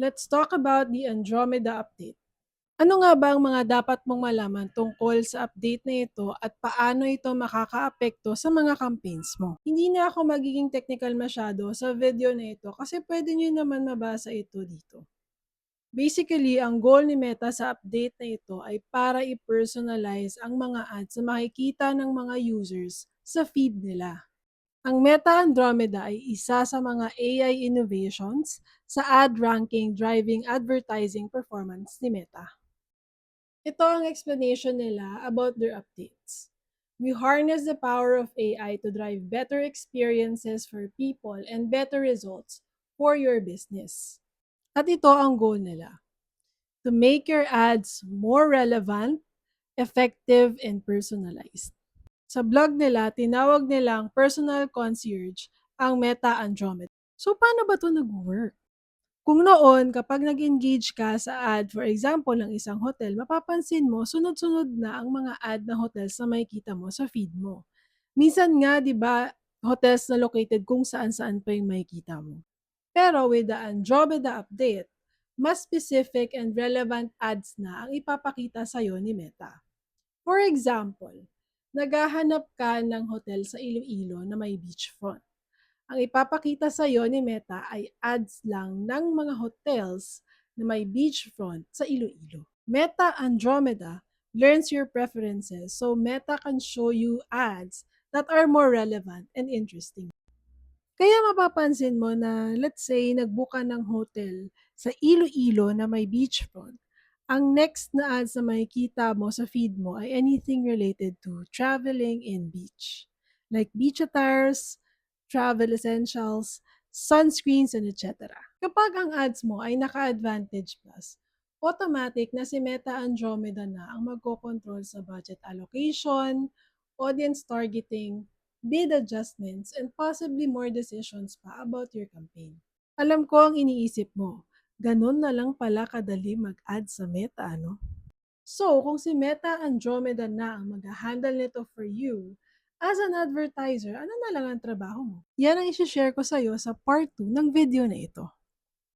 Let's talk about the Andromeda update. Ano nga ba ang mga dapat mong malaman tungkol sa update na ito at paano ito makakaapekto sa mga campaigns mo? Hindi na ako magiging technical masyado sa video na ito kasi pwede nyo naman mabasa ito dito. Basically, ang goal ni Meta sa update na ito ay para i-personalize ang mga ads na makikita ng mga users sa feed nila. Ang Meta Andromeda ay isa sa mga AI innovations sa ad ranking driving advertising performance ni Meta. Ito ang explanation nila about their updates. We harness the power of AI to drive better experiences for people and better results for your business. At ito ang goal nila: to make your ads more relevant, effective, and personalized. Sa blog nila, tinawag nilang personal concierge ang Meta Andromeda. So, paano ba ito nag-work? Kung noon, kapag nag-engage ka sa ad, for example, ng isang hotel, mapapansin mo, sunod-sunod na ang mga ad na hotels na makikita mo sa feed mo. Minsan nga, di ba, hotels na located kung saan-saan pa yung makikita mo. Pero with the Andromeda update, mas specific and relevant ads na ang ipapakita sa'yo ni Meta. For example, naghahanap ka ng hotel sa Iloilo na may beachfront. Ang ipapakita sa iyo ni Meta ay ads lang ng mga hotels na may beachfront sa Iloilo. Meta Andromeda learns your preferences, so Meta can show you ads that are more relevant and interesting. Kaya mapapansin mo na, let's say, nagbook ka ng hotel sa Iloilo na may beachfront. Ang next na ads na makikita mo sa feed mo ay anything related to traveling in beach. Like beach attires, travel essentials, sunscreens, and etc. Kapag ang ads mo ay naka-Advantage Plus, automatic na si Meta Andromeda na ang magkocontrol sa budget allocation, audience targeting, bid adjustments, and possibly more decisions pa about your campaign. Alam ko ang iniisip mo, ganun na lang pala kadali mag-add sa Meta, ano? So, kung si Meta Andromeda na ang mag-handle nito for you, as an advertiser, ano na lang ang trabaho mo? Yan ang isi-share ko sa'yo sa part 2 ng video na ito.